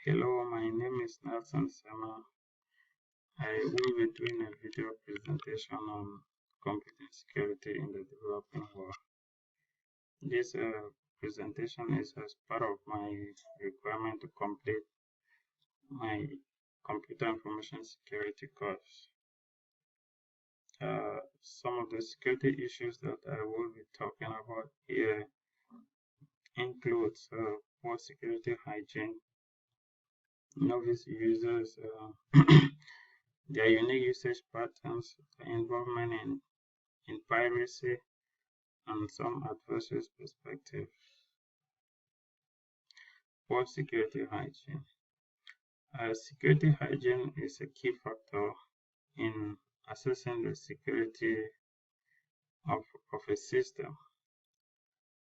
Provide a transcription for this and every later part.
Hello, my name is Nelson Sama. I will be doing a video presentation on computer security in the developing world. This presentation is as part of my requirement to complete my computer information security course. Some of the security issues that I will be talking about here includes poor security hygiene, novice users, their unique usage patterns, involvement in piracy, and some adversaries' perspective. Poor security hygiene. Security hygiene is a key factor in assessing the security of a system,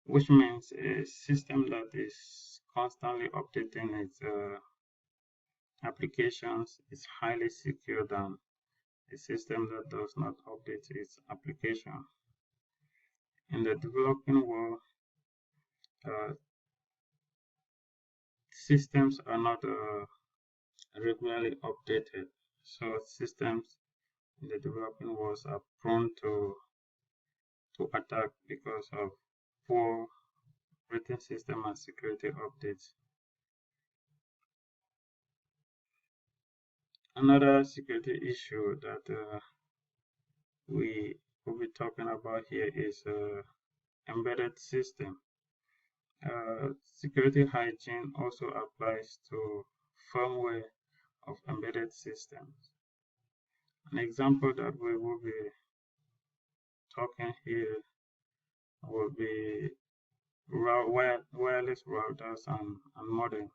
which means a system that is constantly updating its applications is highly secure than a system that does not update its application. In the developing world, systems are not regularly updated, so systems in the developing world are prone to attack because of poor operating system and security updates. Another security issue that we will be talking about here is embedded system. Security hygiene also applies to firmware of embedded systems. An example that we will be talking here will be wireless routers and modem.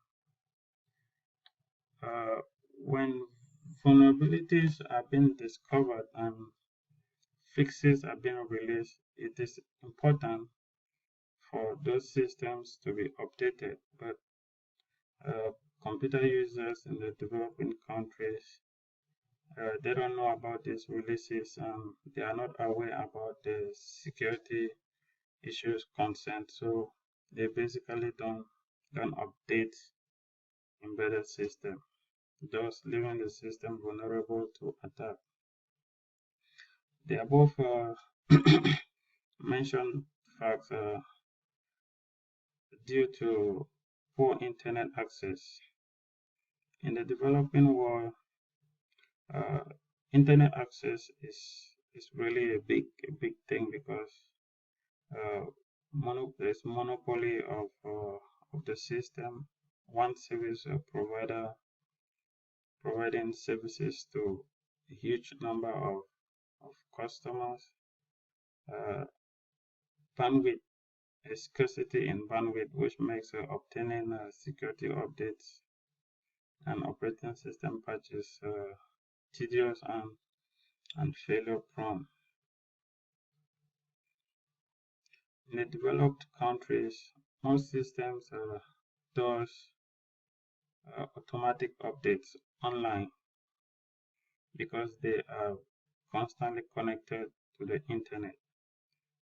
When vulnerabilities are being discovered and fixes are being released, it is important for those systems to be updated. But computer users in the developing countries, they don't know about these releases and they are not aware about the security issues concerned, so they basically don't update embedded system, thus leaving the system vulnerable to attack. The above mentioned facts are due to poor internet access. In the developing world, internet access is really a big thing because there's monopoly of the system. One service provider providing services to a huge number of customers. Bandwidth, a scarcity in bandwidth, which makes obtaining security updates and operating system patches tedious and failure prone. In the developed countries, most systems does automatic updates online because they are constantly connected to the internet.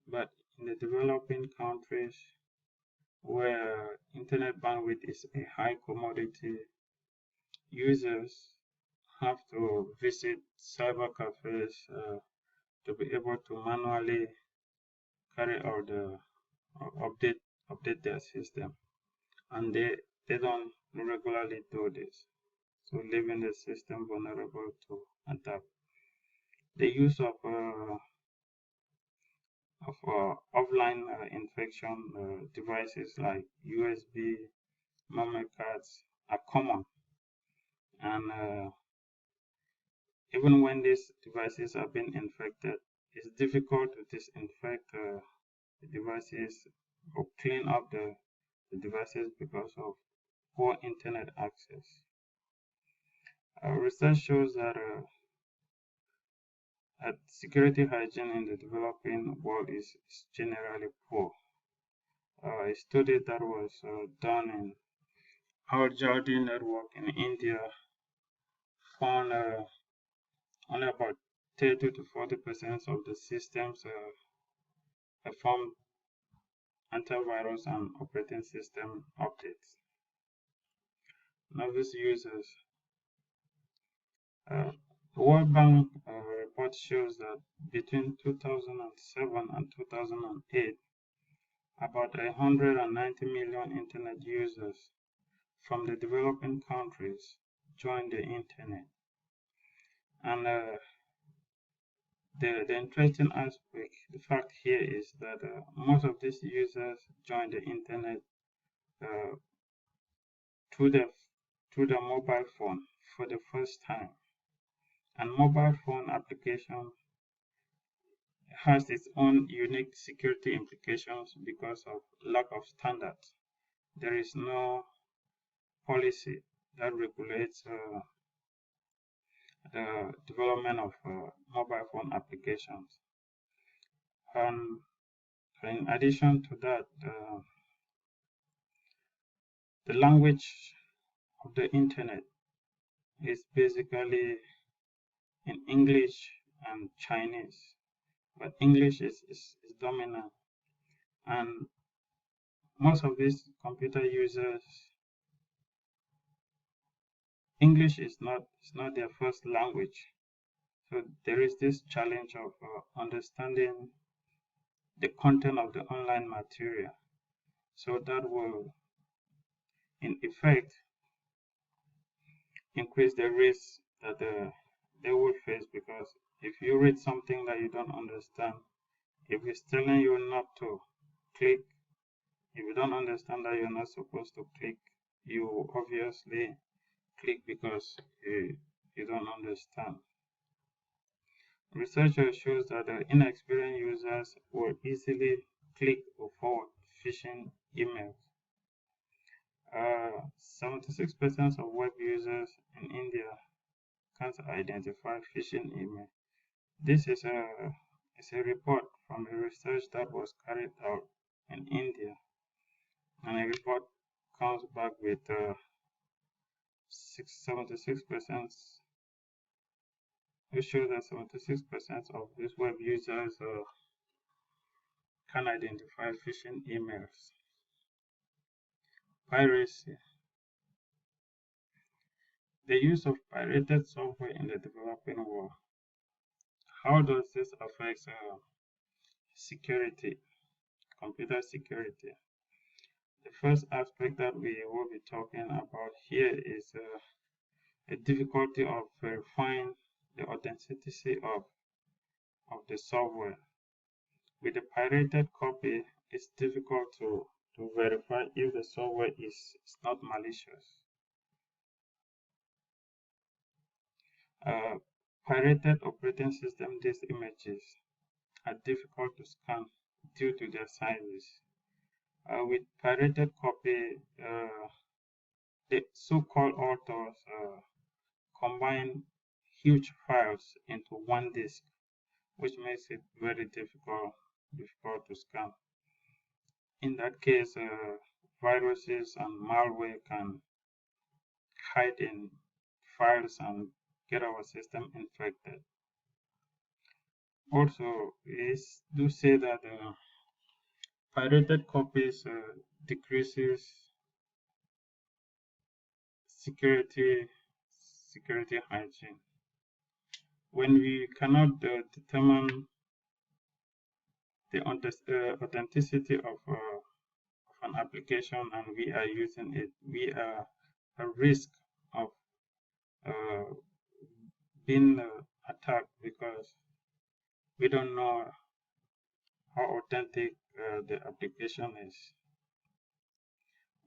But in the developing countries, where internet bandwidth is a high commodity, users have to visit cyber cafes to be able to manually carry out the update their system, and they don't regularly do this, so leaving the system vulnerable to attack. The use of offline infection devices like USB memory cards are common, and even when these devices are being infected, it's difficult to disinfect the devices or clean up the devices because of poor internet access. Research shows that security hygiene in the developing world is generally poor. A study that was done in our Jardine network in India found only about 30 to 40% of the systems perform antivirus and operating system updates. novice users. The World Bank report shows that between 2007 and 2008, about 190 million internet users from the developing countries joined the internet. And the interesting aspect, the fact here is that most of these users joined the internet through the mobile phone for the first time. And mobile phone application has its own unique security implications because of lack of standards. There is no policy that regulates the development of mobile phone applications. And in addition to that, the language of the internet is basically in English and Chinese, but English is dominant, and most of these computer users, English is not their first language. So there is this challenge of understanding the content of the online material. So that will, in effect, increase the risk that they will face, because if you read something that you don't understand, if it's telling you not to click, if you don't understand that you're not supposed to click, you obviously click because you don't understand. Research shows that inexperienced users will easily click or forward phishing emails. 76% of web users in India can't identify phishing email. This is a report from a research that was carried out in India, and a report comes back with 76%. It shows that 76% of these web users can identify phishing emails. Piracy. The use of pirated software in the developing world. How does this affect security, computer security? The first aspect that we will be talking about here is a difficulty of verifying the authenticity of the software. With a pirated copy, it's difficult to verify if the software is not malicious. Pirated operating system disk images are difficult to scan due to their sizes. With pirated copy, the so-called authors combine huge files into one disk, which makes it very difficult to scan. In that case, viruses and malware can hide in files and get our system infected. Also, we do say that pirated copies decreases security hygiene. When we cannot determine the authenticity of an application and we are using it, we are at risk of being attacked, because we don't know how authentic the application is.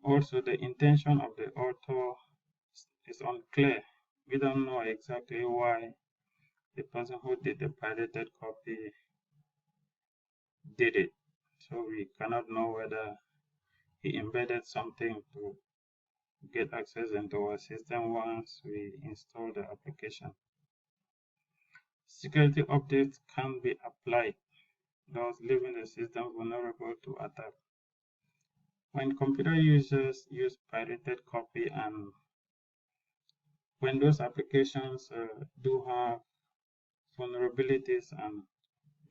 Also, the intention of the author is unclear. We don't know exactly why the person who did the pirated copy did it. So we cannot know whether he embedded something to get access into our system once we install the application. Security updates can be applied, thus leaving the system vulnerable to attack. When computer users use pirated copy, and when those applications do have vulnerabilities and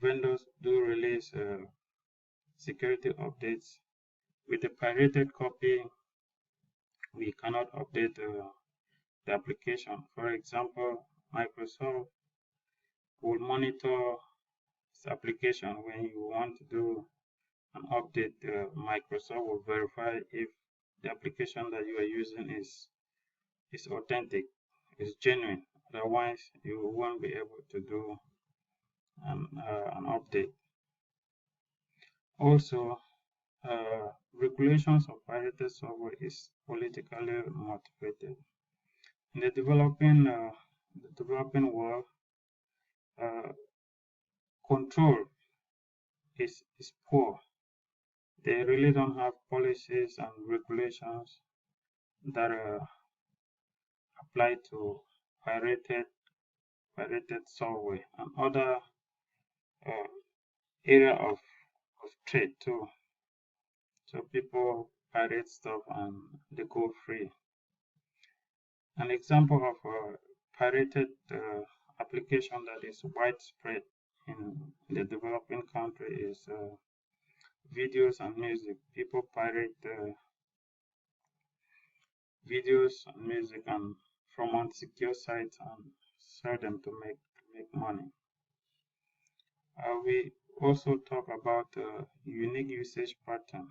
vendors do release security updates, with the pirated copy, we cannot update the application. For example, Microsoft will monitor this application when you want to do an update. Microsoft will verify if the application that you are using is authentic, is genuine. Otherwise, you won't be able to do an update. Also, regulations of pirated software is politically motivated. In the developing world, uh, control is poor. They really don't have policies and regulations that apply to pirated software and other uh, area of trade too. So people pirate stuff and they go free. An example of a pirated application that is widespread in the developing country is videos and music. People pirate videos and music and from unsecure sites and sell them to make money. We also talk about unique usage pattern.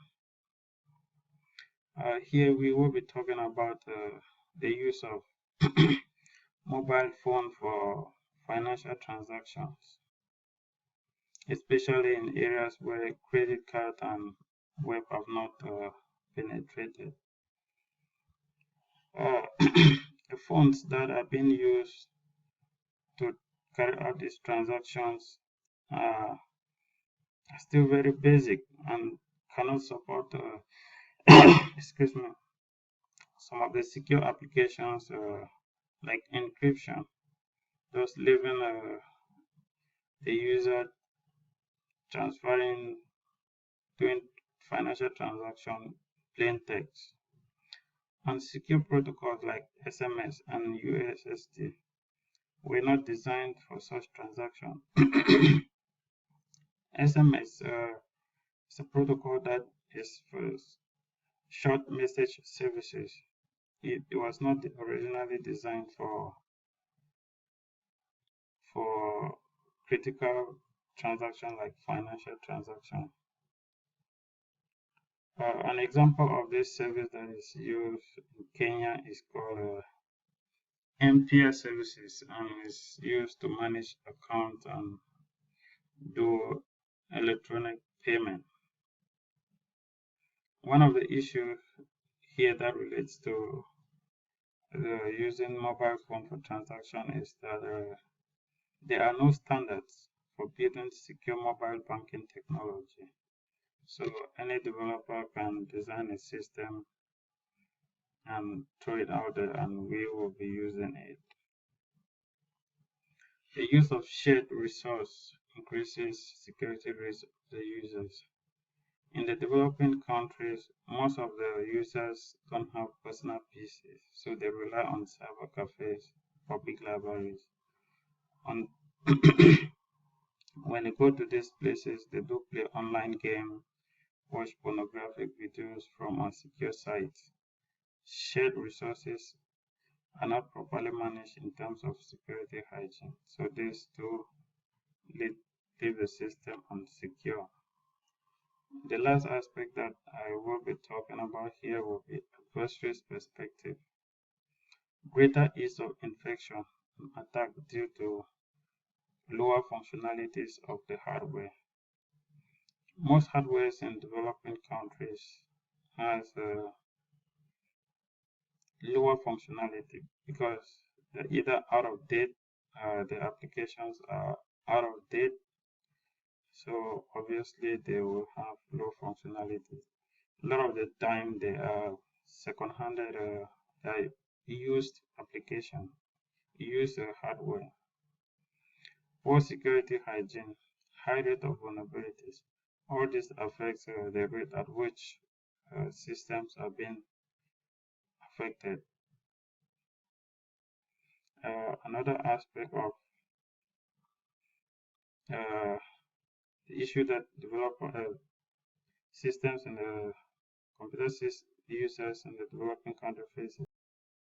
Here we will be talking about the use of mobile phone for financial transactions, especially in areas where credit card and web have not penetrated. The phones that are being used to carry out these transactions are still very basic and cannot support excuse me, some of the secure applications like encryption, thus leaving the user transferring, doing financial transaction plain text. And secure protocols like SMS and USSD were not designed for such transactions. SMS is a protocol that is for short message services. It was not originally designed for critical transaction like financial transaction. An example of this service that is used in Kenya is called MPS services and is used to manage accounts and do electronic payment. One of the issues here that relates to using mobile phone for transaction is that there are no standards for building secure mobile banking technology. So any developer can design a system and throw it out there and we will be using it. The use of shared resource increases security risk of the users. In the developing countries, most of the users don't have personal PCs, so they rely on cyber cafes, public libraries. On when they go to these places, they do play online games, watch pornographic videos from unsecure sites. Shared resources are not properly managed in terms of security hygiene, so these two leave the system unsecure. The last aspect that I will be talking about here will be adversary's perspective. Greater ease of infection and attack due to lower functionalities of the hardware. Most hardware in developing countries has lower functionality because they're either out of date, the applications are out of date, so obviously they will have low functionality. A lot of the time they are second-handed, used application, used hardware. Poor security hygiene, high rate of vulnerabilities. All this affects the rate at which systems are being affected. Another aspect of the issue that develop systems in the computer users in the developing country faces.